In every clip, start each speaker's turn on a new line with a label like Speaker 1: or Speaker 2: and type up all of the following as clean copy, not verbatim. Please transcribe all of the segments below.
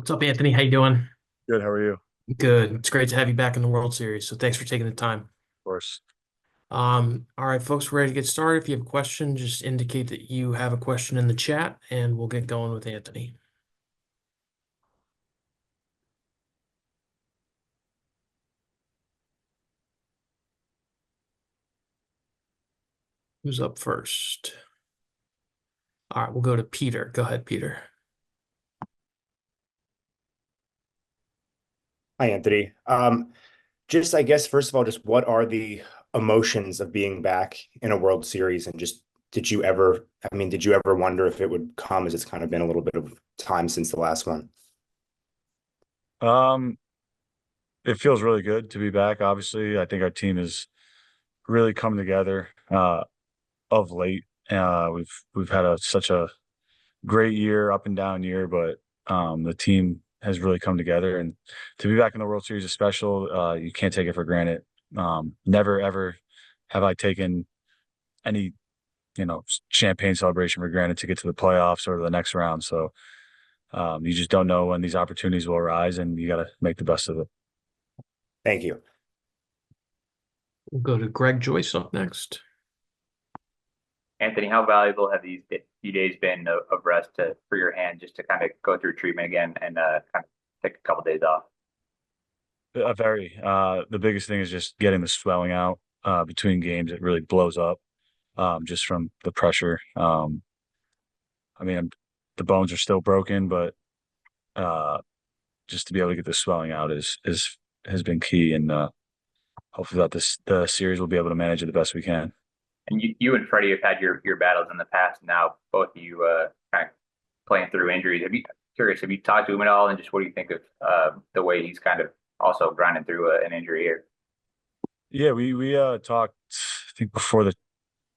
Speaker 1: What's up, Anthony? How you doing?
Speaker 2: Good. How are you? Of
Speaker 1: Good. It's great to have you back in the World Series. So thanks for taking the time.
Speaker 2: course.
Speaker 1: All right, folks, we're ready to get started. If you have a question, just indicate that you have a question in the chat, and we'll get going with Anthony. Who's up first? All right, we'll go to Peter. Go ahead, Peter.
Speaker 3: Hi, Anthony. Just I guess first of all, just what are the emotions of being back in a World Series? And just did you ever wonder if it would come as it's kind of been a little bit of time since the last one?
Speaker 2: Um, it feels really good to be back. Obviously, I think our team has really come together of late. We've had such a great year, up and down year, but the team has really come together. And to be back in the World Series is special. You can't take it for granted. Never ever have I taken any champagne celebration for granted to get to the playoffs or the next round. So you just don't know when these opportunities will arise, and you got to make the best of it.
Speaker 3: Thank you.
Speaker 1: We'll go to Greg Joyce up next.
Speaker 4: Anthony, how valuable have these few days been of rest for your hand just to kind of go through treatment again and kind of take a couple days off?
Speaker 2: Very. The biggest thing is just getting the swelling out between games. It really blows up just from the pressure. I mean, the bones are still broken, but uh, just to be able to get the swelling out is has been key. And hopefully, that the series will be able to manage it the best we can.
Speaker 4: And you and Freddie have had your battles in the past. Now both of you kind of playing through injuries. Have you talked to him at all? And just what do you think of the way he's kind of also grinding through an injury here?
Speaker 2: Yeah, we talked, I think, before the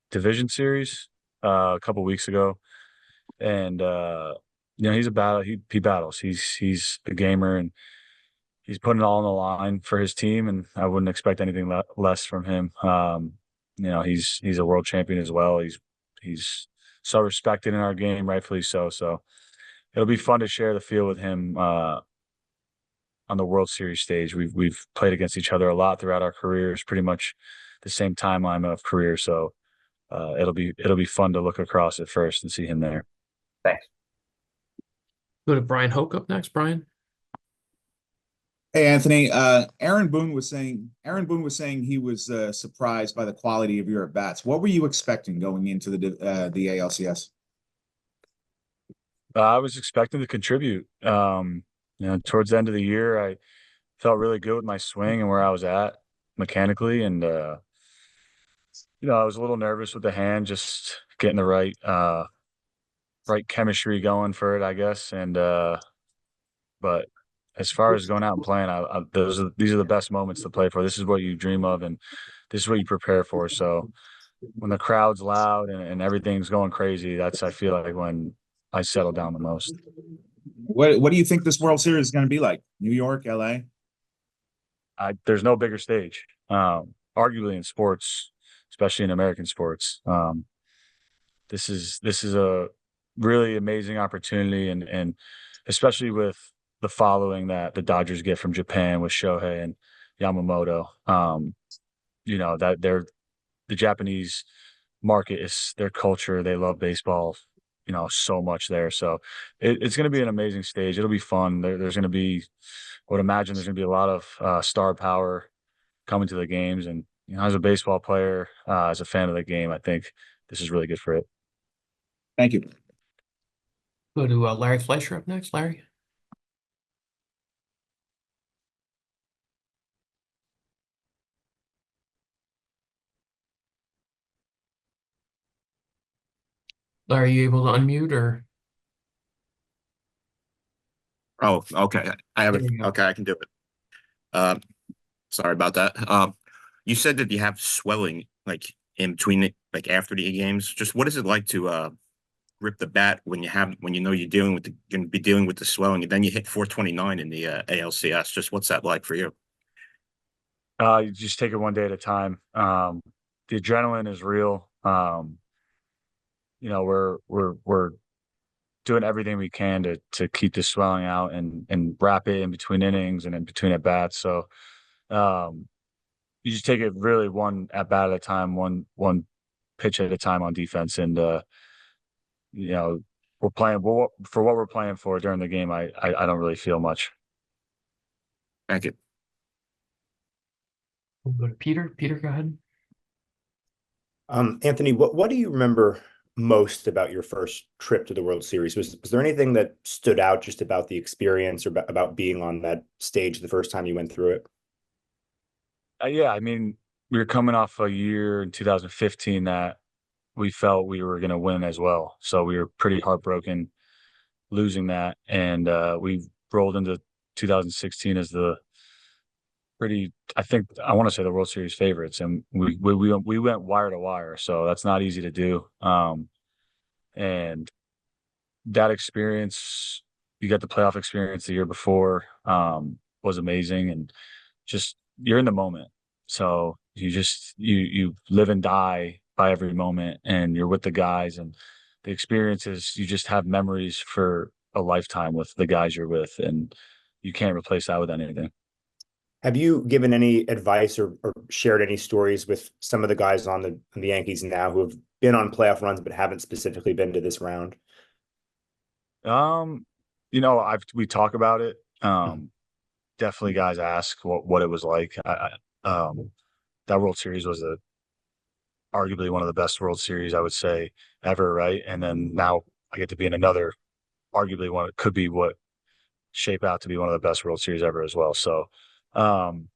Speaker 2: division series a couple weeks ago, and he's a battle. He battles. He's a gamer, and he's putting it all on the line for his team, and I wouldn't expect anything less from him. He's a world champion as well. He's so respected in our game, rightfully so. So it'll be fun to share the field with him on the World Series stage. We've played against each other a lot throughout our careers, pretty much the same timeline of career. So it'll be fun to look across at first and see him there.
Speaker 4: Thanks.
Speaker 1: Go to Brian Hoke up next. Brian.
Speaker 5: Hey Anthony, Aaron Boone was saying he was surprised by the quality of your at bats. What were you expecting going into the ALCS?
Speaker 2: I was expecting to contribute. Towards the end of the year, I felt really good with my swing and where I was at mechanically, and I was a little nervous with the hand, just getting the right chemistry going for it, I guess. And but as far as going out and playing, these are the best moments to play for. This is what you dream of, and this is what you prepare for. So when the crowd's loud and everything's going crazy, that's I feel like when I settle down the most.
Speaker 5: What do you think this World Series is going to be like? New York, LA?
Speaker 2: There's no bigger stage, arguably in sports, especially in American sports. This is a really amazing opportunity, and especially with the following that the Dodgers get from Japan with Shohei and Yamamoto. That the Japanese market is their culture. They love baseball, so much there. So it's going to be an amazing stage. It'll be fun. There's going to be, I would imagine there's going to be a lot of star power coming to the games. And as a baseball player, as a fan of the game, I think this is really good for it.
Speaker 5: Thank you.
Speaker 1: Go to Larry Fleischer up next. Larry. Larry, are you able to unmute or?
Speaker 6: Oh, okay. I have
Speaker 1: There
Speaker 6: it.
Speaker 1: you go.
Speaker 6: Okay, I can do it. Uh, Sorry about that. You said that you have swelling like in between like after the games. Just what is it like to rip the bat when you know you're going to be dealing with the swelling, and then you hit 429 in the ALCS? Just what's that like for you?
Speaker 2: You just take it one day at a time. The adrenaline is real. We're doing everything we can to keep the swelling out and wrap it in between innings and in between at bats. So um, you just take it really one at bat at a time, one pitch at a time on defense, and you know we're playing for what we're playing for during the game. I don't really feel much.
Speaker 6: Thank you.
Speaker 1: We'll go to Peter. Peter, go ahead.
Speaker 3: Anthony, what do you remember most about your first trip to the World Series? Was there anything that stood out just about the experience or about being on that stage the first time you went through it?
Speaker 2: Yeah, I mean, we were coming off a year in 2015 that we felt we were going to win as well. So we were pretty heartbroken losing that, and we rolled into 2016 as the pretty. I think I want to say the World Series favorites, and we went wire to wire. So that's not easy to do. And that experience, you got the playoff experience the year before, was amazing, and just you're in the moment. So you live and die by every moment, and you're with the guys, and the experiences, you just have memories for a lifetime with the guys you're with, and you can't replace that with anything.
Speaker 3: Have you given any advice or shared any stories with some of the guys on the Yankees now who have been on playoff runs but haven't specifically been to this round?
Speaker 2: Um, we talk about it. Definitely guys ask what it was like. That World Series was arguably one of the best World Series I would say ever, right? And then now I get to be in another, arguably one it could be what shape out to be one of the best World Series ever as well. So, um,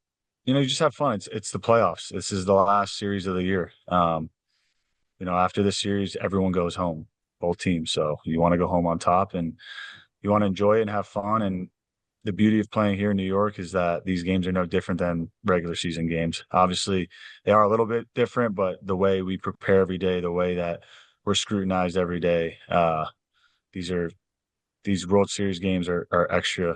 Speaker 2: you just have fun. It's the playoffs. This is the last series of the year. After this series, everyone goes home, both teams. So you want to go home on top, and you want to enjoy it and have fun. And the beauty of playing here in New York is that these games are no different than regular season games. Obviously, they are a little bit different, but the way we prepare every day, the way that we're scrutinized every day, these World Series games are extra,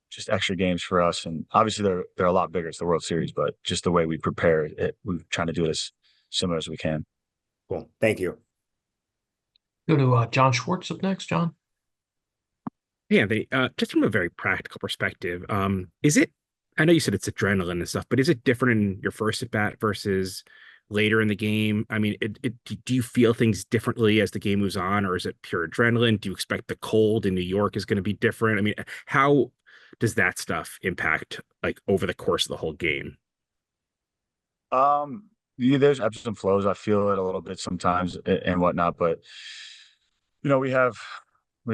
Speaker 2: just extra games for us. And obviously, they're a lot bigger. It's the World Series, but just the way we prepare it, we're trying to do it as similar as we can.
Speaker 3: Cool. Thank you.
Speaker 1: Go to John Schwartz up next. John.
Speaker 7: Yeah, just from a very practical perspective, is it? I know you said it's adrenaline and stuff, but is it different in your first at bat versus later in the game? I mean, do you feel things differently as the game moves on, or is it pure adrenaline? Do you expect the cold in New York is going to be different? I mean, how does that stuff impact like over the course of the whole game?
Speaker 2: Yeah, there's ebbs and flows. I feel it a little bit sometimes and whatnot, but we have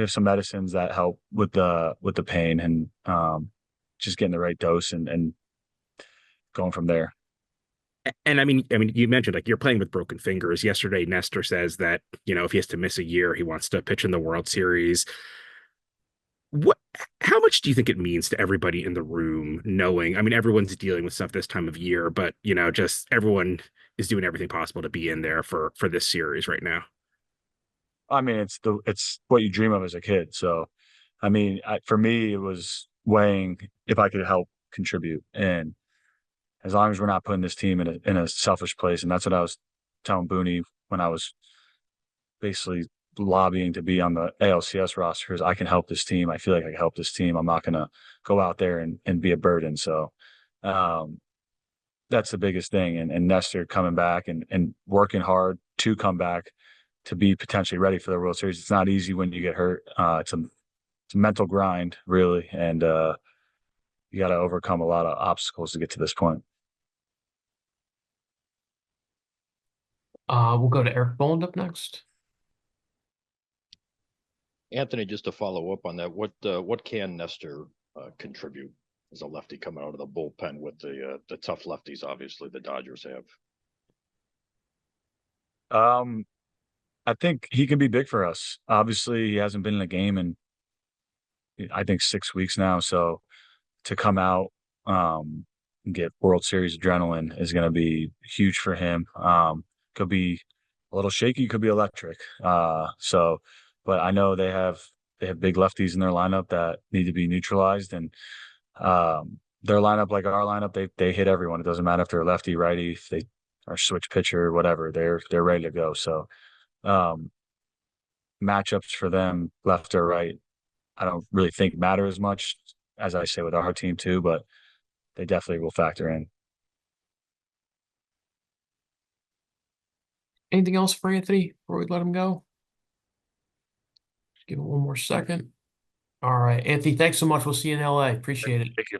Speaker 2: some medicines that help with the pain and just getting the right dose and going from there.
Speaker 7: And I mean, you mentioned like you're playing with broken fingers. Yesterday, Nestor says that if he has to miss a year, he wants to pitch in the World Series. What? How much do you think it means to everybody in the room knowing? I mean, everyone's dealing with stuff this time of year, but just everyone is doing everything possible to be in there for this series right now.
Speaker 2: I mean, it's what you dream of as a kid. So, I mean, for me, it was weighing if I could help contribute, and as long as we're not putting this team in a selfish place, and that's what I was telling Booney when I was basically lobbying to be on the ALCS roster, because I can help this team. I feel like I can help this team. I'm not going to go out there and be a burden. So, um, that's the biggest thing. And Nestor coming back and working hard to come back to be potentially ready for the World Series. It's not easy when you get hurt. It's a mental grind, really, and you got to overcome a lot of obstacles to get to this point.
Speaker 1: We'll go to Eric Boland up next.
Speaker 8: Anthony, just to follow up on that, what can Nestor contribute as a lefty coming out of the bullpen with the tough lefties? Obviously, the Dodgers have.
Speaker 2: I think he can be big for us. Obviously, he hasn't been in a game in I think 6 weeks now. So to come out and get World Series adrenaline is going to be huge for him. Could be a little shaky, could be electric. But I know they have big lefties in their lineup that need to be neutralized, and their lineup, like our lineup, they hit everyone. It doesn't matter if they're lefty, righty, if they are switch pitcher, whatever. They're ready to go. So matchups for them, left or right, I don't really think matter as much as I say with our team too, but they definitely will factor in.
Speaker 1: Anything else for Anthony before we let him go? Just give it one more second. All right, Anthony, thanks so much. We'll see you in LA. Appreciate it.
Speaker 2: Thank you.